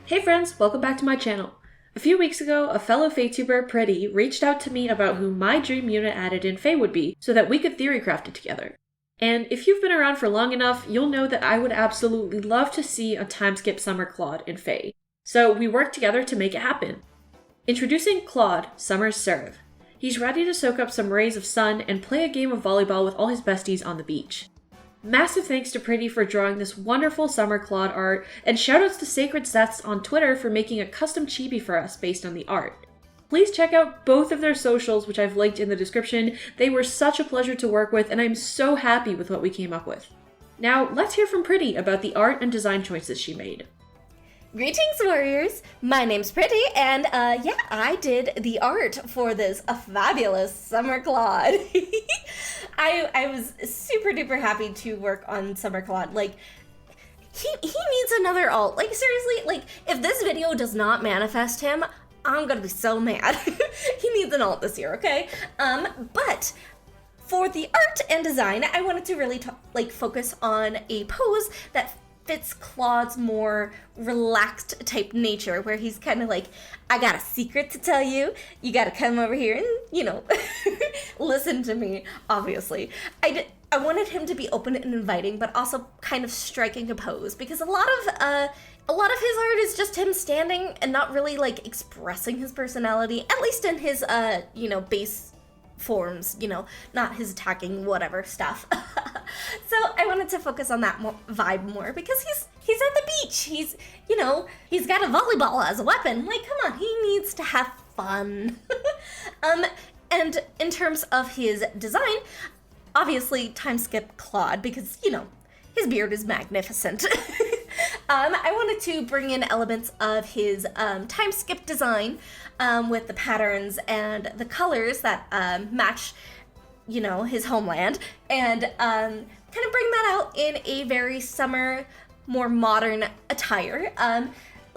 Hey friends, welcome back to my channel. A few weeks ago, a fellow FEHtuber, Pruitii, reached out to me about who my dream unit added in FE would be so that we could Theorycraft it together. And if you've been around for long enough, you'll know that I would absolutely love to see a timeskip Summer Claude in FE. So we worked together to make it happen. Introducing Claude, Summer's Serve. He's ready to soak up some rays of sun and play a game of volleyball with all his besties on the beach. Massive thanks to Pruitii for drawing this wonderful Summer Claude art, and shoutouts to Sacred Sets on Twitter for making a custom chibi for us based on the art. Please check out both of their socials, which I've linked in the description. They were such a pleasure to work with, and I'm so happy with what we came up with. Now, let's hear from Pruitii about the art and design choices she made. Greetings, warriors! My name's Pruitii, and I did the art for this fabulous Summer Claude. I was super duper happy to work on Summer Claude. Like, he needs another alt. Like, seriously, like, if this video does not manifest him, I'm gonna be so mad. He needs an alt this year, okay? But for the art and design, I wanted to really focus on a pose that fits Claude's more relaxed type nature, where he's kind of like, I got a secret to tell you. You gotta come over here and, listen to me, obviously. I wanted him to be open and inviting, but also kind of striking a pose, because a lot of his art is just him standing and not really, expressing his personality, at least in his, base forms, not his attacking whatever stuff. So I wanted to focus on that vibe more, because he's at the beach. He's got a volleyball as a weapon. Like, come on, he needs to have fun. And in terms of his design, obviously time skip Claude, because, his beard is magnificent. I wanted to bring in elements of his time skip design with the patterns and the colors that match, his homeland, and kind of bring that out in a very summer, more modern attire.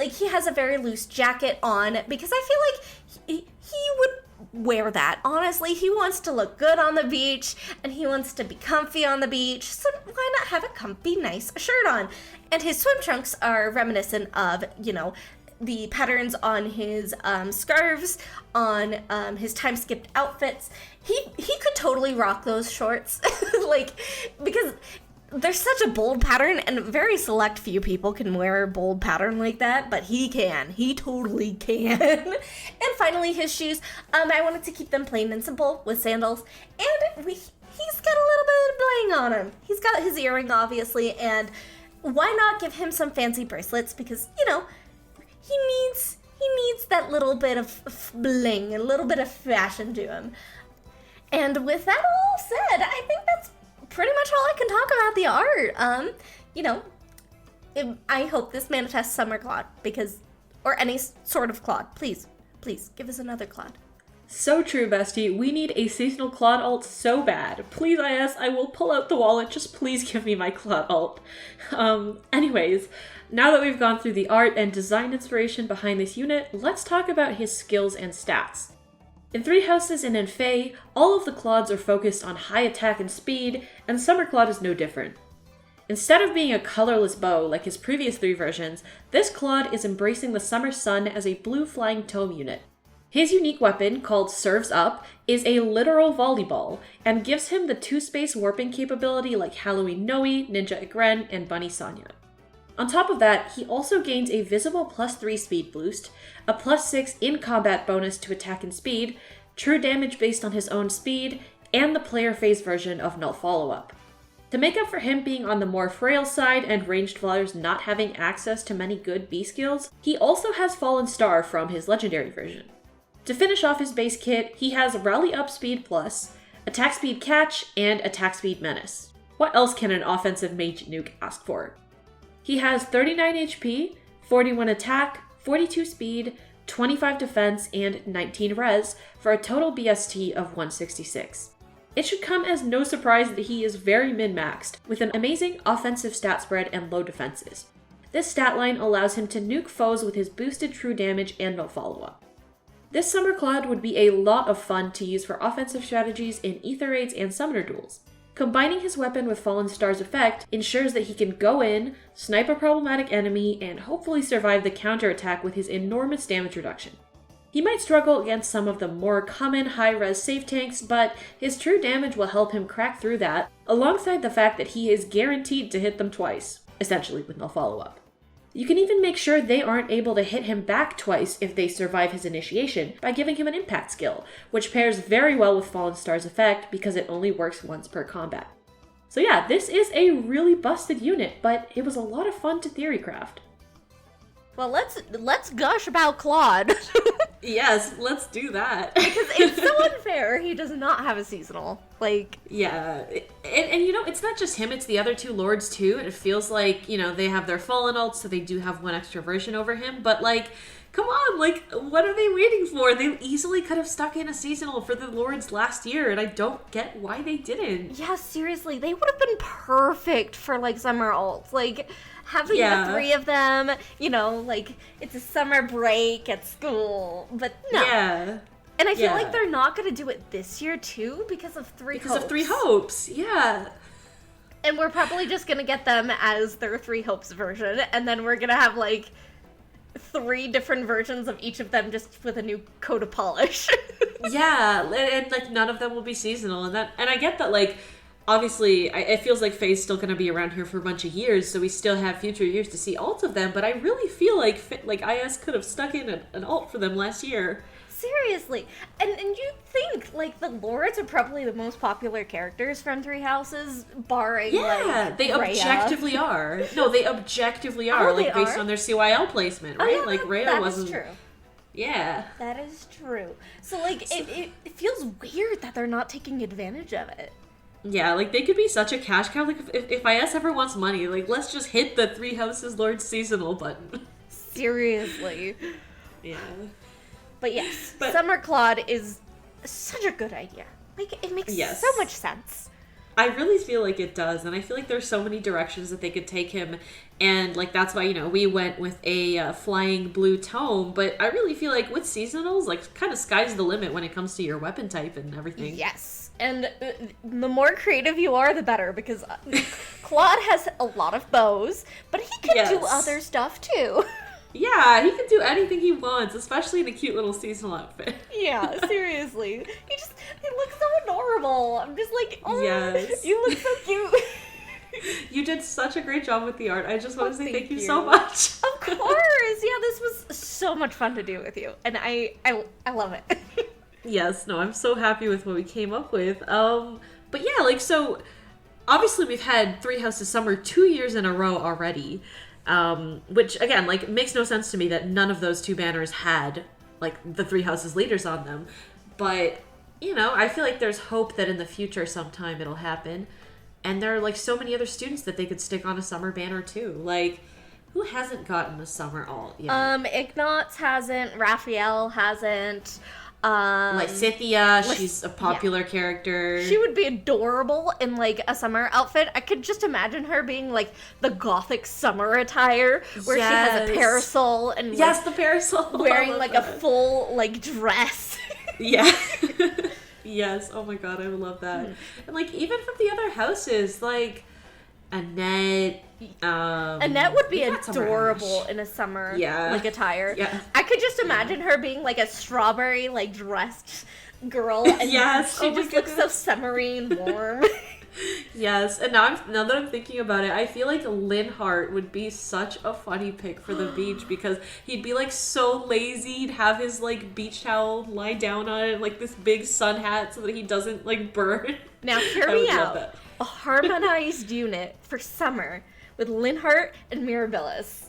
He has a very loose jacket on, because I feel like he would wear that. Honestly, he wants to look good on the beach, and he wants to be comfy on the beach, so why not have a comfy, nice shirt on? And his swim trunks are reminiscent of, the patterns on his scarves, on his time-skipped outfits. He could totally rock those shorts, because there's such a bold pattern, and very select few people can wear a bold pattern like that, but he can. He totally can. And finally, his shoes. I wanted to keep them plain and simple with sandals, and he's got a little bit of bling on him. He's got his earring, obviously, and why not give him some fancy bracelets, because, he needs that little bit of bling, a little bit of fashion to him. And with that all said, I think that's pretty much all I can talk about the art. I hope this manifests Summer Claude, or any sort of Claude. Please, give us another Claude. So true, bestie. We need a seasonal Claude alt so bad. Please, IS, I will pull out the wallet. Just please give me my Claude alt. Anyways, now that we've gone through the art and design inspiration behind this unit, let's talk about his skills and stats. In Three Houses and in FE, all of the Claudes are focused on high attack and speed, and Summer Claude is no different. Instead of being a colorless bow like his previous three versions, this Claude is embracing the summer sun as a blue flying tome unit. His unique weapon, called Serves Up, is a literal volleyball, and gives him the 2-space warping capability like Halloween Noe, Ninja Igren, and Bunny Sonya. On top of that, he also gains a visible +3 speed boost, a +6 in-combat bonus to attack and speed, true damage based on his own speed, and the player phase version of Null Follow-Up. To make up for him being on the more frail side and ranged flyers not having access to many good B skills, he also has Fallen Star from his legendary version. To finish off his base kit, he has Rally Up Speed Plus, Attack Speed Catch, and Attack Speed Menace. What else can an offensive mage nuke ask for? He has 39 HP, 41 attack, 42 speed, 25 defense, and 19 res, for a total BST of 166. It should come as no surprise that he is very min-maxed, with an amazing offensive stat spread and low defenses. This stat line allows him to nuke foes with his boosted true damage and no follow-up. This Summer Claude would be a lot of fun to use for offensive strategies in Ether Raids and Summoner Duels. Combining his weapon with Fallen Star's effect ensures that he can go in, snipe a problematic enemy, and hopefully survive the counterattack with his enormous damage reduction. He might struggle against some of the more common high-res safe tanks, but his true damage will help him crack through that, alongside the fact that he is guaranteed to hit them twice, essentially with no follow-up. You can even make sure they aren't able to hit him back twice if they survive his initiation by giving him an impact skill, which pairs very well with Fallen Star's effect because it only works once per combat. So yeah, this is a really busted unit, but it was a lot of fun to Theorycraft. Well, let's gush about Claude. Yes, let's do that. Because it's so unfair he does not have a seasonal. Yeah. And you know, it's not just him, it's the other two lords too. And it feels like, you know, they have their fallen ults, so they do have one extra version over him. But come on, what are they waiting for? They easily could have stuck in a seasonal for the lords last year, and I don't get why they didn't. Yeah, seriously, they would have been perfect for summer ults. Having the three of them, you know, it's a summer break at school, but no. Yeah. And I feel like they're not going to do it this year, too, because of Three Hopes, yeah. And we're probably just going to get them as their Three Hopes version, and then we're going to have, 3 different versions of each of them just with a new coat of polish. Yeah, and none of them will be seasonal, and I get that, obviously, it feels like Faye's still going to be around here for a bunch of years, so we still have future years to see ult of them, but I really feel like IS could have stuck in an ult for them last year. Seriously. And you think, the lords are probably the most popular characters from Three Houses, barring, they objectively are. No, they objectively are, based on their CYL placement, right? Oh, yeah, Rhea wasn't... That is true. Yeah. That is true. So, it feels weird that they're not taking advantage of it. Yeah, they could be such a cash cow. If IS ever wants money, let's just hit the Three Houses Lord seasonal button. Seriously. Yeah. But yes, Summer Claude is such a good idea. It makes so much sense. I really feel like it does, and I feel like there's so many directions that they could take him, and that's why, we went with a flying blue tome, but I really feel like with seasonals, kind of sky's the limit when it comes to your weapon type and everything. Yes, and the more creative you are, the better, because Claude has a lot of bows, but he can do other stuff too. Yeah, he can do anything he wants, especially in a cute little seasonal outfit. Yeah, seriously. He looks so adorable. I'm just oh, yes. You look so cute. You did such a great job with the art. I just want to say thank you so much. Of course. Yeah, this was so much fun to do with you, and I love it. Yes, no, I'm so happy with what we came up with. But yeah, so obviously we've had Three Houses Summer 2 years in a row already. Which, again, makes no sense to me that none of those 2 banners had, the Three Houses leaders on them. But, I feel like there's hope that in the future sometime it'll happen. And there are, so many other students that they could stick on a summer banner, too. Who hasn't gotten a summer alt yet? Ignatz hasn't, Raphael hasn't. Scythia, she's a popular character. She would be adorable in a summer outfit. I could just imagine her being the gothic summer attire where she has a parasol and the parasol, wearing a full dress. Yeah. Yes. Oh my god, I would love that. And even from the other houses, Annette. Annette would be adorable in a summer attire. Yeah. I could just imagine her being a strawberry dressed girl, and she just looks so summery and warm. Yes, and now that I'm thinking about it, I feel like Linhart would be such a funny pick for the beach because he'd be so lazy. He'd have his beach towel lie down on it, this big sun hat so that he doesn't burn. Now hear me out. A harmonized unit for summer with Linhart and Mirabilis.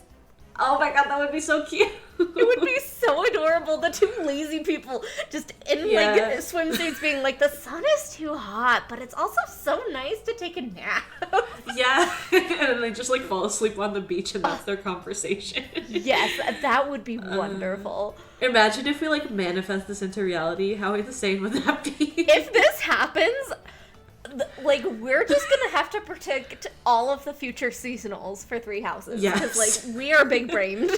Oh my god, that would be so cute. It would be so adorable. The 2 lazy people just in swimsuits being the sun is too hot, but it's also so nice to take a nap. Yeah. And then they just fall asleep on the beach and that's their conversation. Yes, that would be wonderful. Imagine if we manifest this into reality. How insane would that be? If this happens, we're just gonna have to protect all of the future seasonals for Three Houses. Yes. Because, we are big-brained.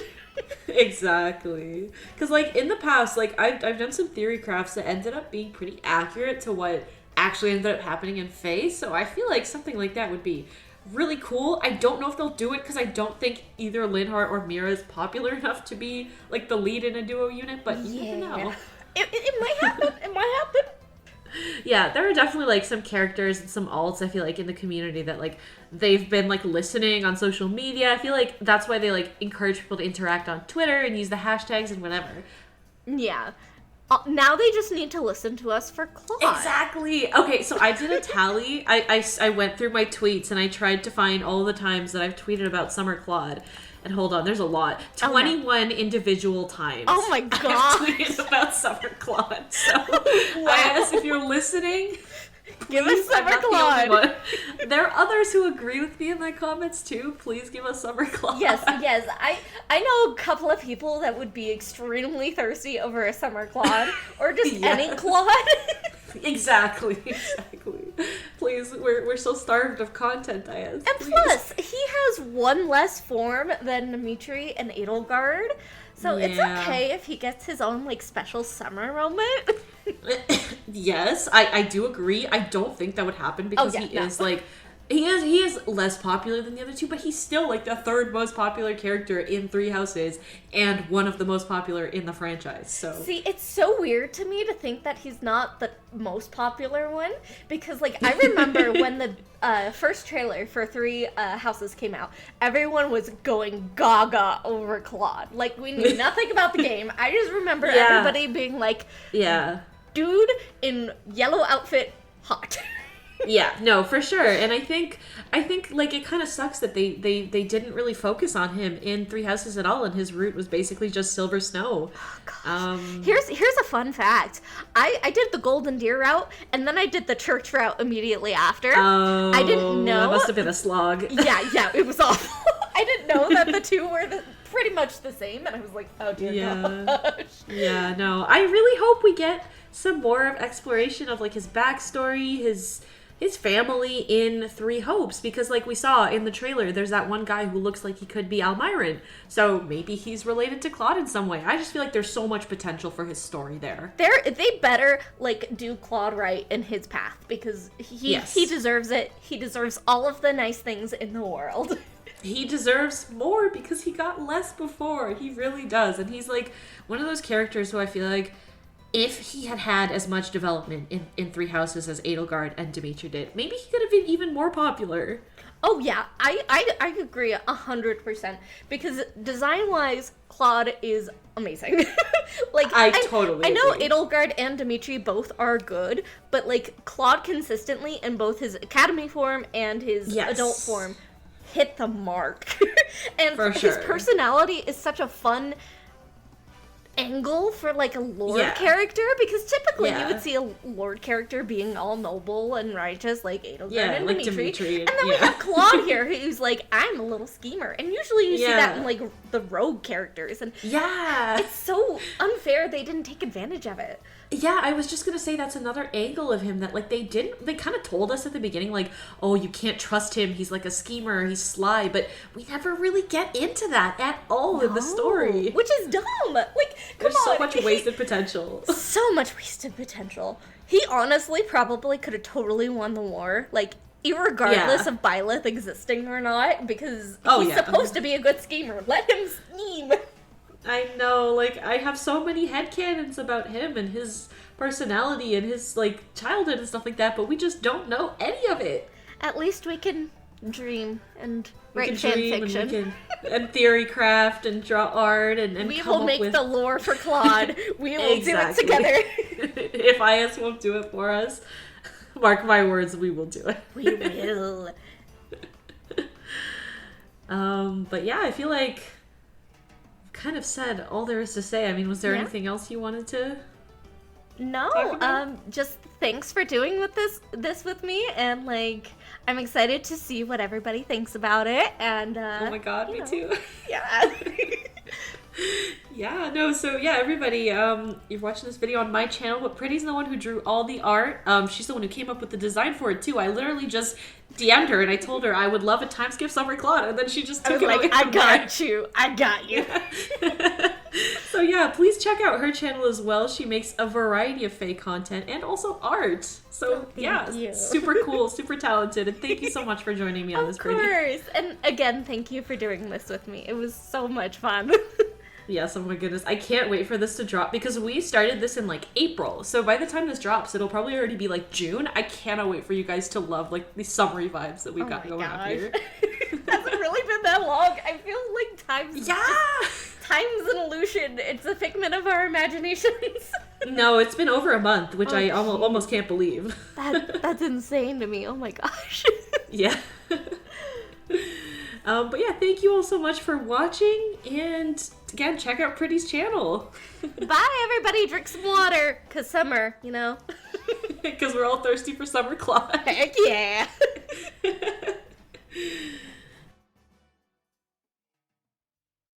Exactly. Because, in the past, I've done some theory crafts that ended up being pretty accurate to what actually ended up happening in FEH. So I feel like something like that would be really cool. I don't know if they'll do it because I don't think either Linhardt or Mira is popular enough to be like the lead in a duo unit, but you never know. It might happen. It might happen. Yeah, there are definitely like some characters and some alts I feel like in the community that like they've been like listening on social media. I feel like that's why they like encourage people to interact on Twitter and use the hashtags and whatever. Yeah. Now they just need to listen to us for Claude. Exactly. Okay, so I did a tally. I went through my tweets and I tried to find all the times that I've tweeted about Summer Claude. And hold on, there's a lot. 21 individual times. Oh my god. I've tweeted about Summer Claude. So I guess if you're listening, give us Summer Claude. The there are others who agree with me in my comments too. Please give us Summer Claude. Yes. I know a couple of people that would be extremely thirsty over a Summer Claude or just any Claude. Exactly. Please, we're so starved of content, Diaz. And plus, he has one less form than Dimitri and Edelgard, so it's okay if he gets his own like special summer moment. Yes, I do agree. I don't think that would happen because is like he is less popular than the other two, but he's still like the third most popular character in Three Houses and one of the most popular in the franchise. So see, it's so weird to me to think that he's not the most popular one because like I remember when the first trailer for Three Houses came out, everyone was going gaga over Claude. Like we knew nothing about the game. I just remember everybody being like, dude in yellow outfit, hot. Yeah, no, for sure. And I think like it kind of sucks that they didn't really focus on him in Three Houses at all, and his route was basically just Silver Snow. Oh, here's a fun fact. I did the Golden Deer route, and then I did the church route immediately after. Oh, I didn't know. That must have been a slog. Yeah, it was awful. I didn't know that the two were pretty much the same, and I was like, oh dear gosh. Yeah, no. I really hope we get some more of exploration of like his backstory, his family in Three Hopes, because like we saw in the trailer, there's that one guy who looks like he could be Almyran, so maybe he's related to Claude in some way. I just feel like there's so much potential for his story there. They better like do Claude right in his path, because he deserves it. He deserves all of the nice things in the world. He deserves more because he got less before. He really does. And he's like one of those characters who I feel like if he had had as much development in Three Houses as Edelgard and Dimitri did, maybe he could have been even more popular. Oh yeah, I agree 100%, because design-wise, Claude is amazing. Like I know agree. Edelgard and Dimitri both are good, but like Claude consistently in both his academy form and his adult form hit the mark. And his personality is such a fun angle for like a lord character, because typically you would see a lord character being all noble and righteous like Edelgard and like Dimitri. And then we have Claude here who's like, I'm a little schemer, and usually you see that in like the rogue characters, and it's so unfair they didn't take advantage of it. Yeah, I was just gonna say that's another angle of him that like they kind of told us at the beginning, like, oh, you can't trust him, he's like a schemer, he's sly, but we never really get into that at all in the story, which is dumb. Like, there's so much wasted potential. So much wasted potential. He honestly probably could have totally won the war, like irregardless of Byleth existing or not, because he's supposed to be a good schemer. Let him scheme. I know, like, I have so many headcanons about him and his personality and his, like, childhood and stuff like that, but we just don't know any of it. At least we can dream and write fan fiction. And Theorycraft and draw art and we come will up make with... the lore for Claude. We will do it together. If IS won't do it for us, mark my words, we will do it. We will. But yeah, I feel like kind of said all there is to say. I mean, was there anything else you wanted to No, just thanks for doing this with me, and like I'm excited to see what everybody thinks about it, and oh my god, me too. Yeah. Yeah, no, so yeah, everybody, you're watching this video on my channel, but Pruitii's the one who drew all the art. She's the one who came up with the design for it too. I literally just DM'd her and I told her I would love a time skip Summer Claude, and then she just took it away from I got you. So yeah, please check out her channel as well. She makes a variety of fake content and also art. So, yeah, you. super cool, super talented, and thank you so much for joining me on this, Pruitii. Of course! And again, thank you for doing this with me. It was so much fun. Yes, oh my goodness. I can't wait for this to drop because we started this in like April. So by the time this drops, it'll probably already be like June. I cannot wait for you guys to love like these summery vibes that we've got going on here. Hasn't really been that long. I feel like time's an illusion. It's a figment of our imaginations. No, it's been over a month, which I almost can't believe. That's insane to me. Oh my gosh. Yeah. But yeah, thank you all so much for watching, and again, check out Pruitii's channel. Bye, everybody. Drink some water, 'cause summer, you know. Because we're all thirsty for Summer Claude. Heck yeah.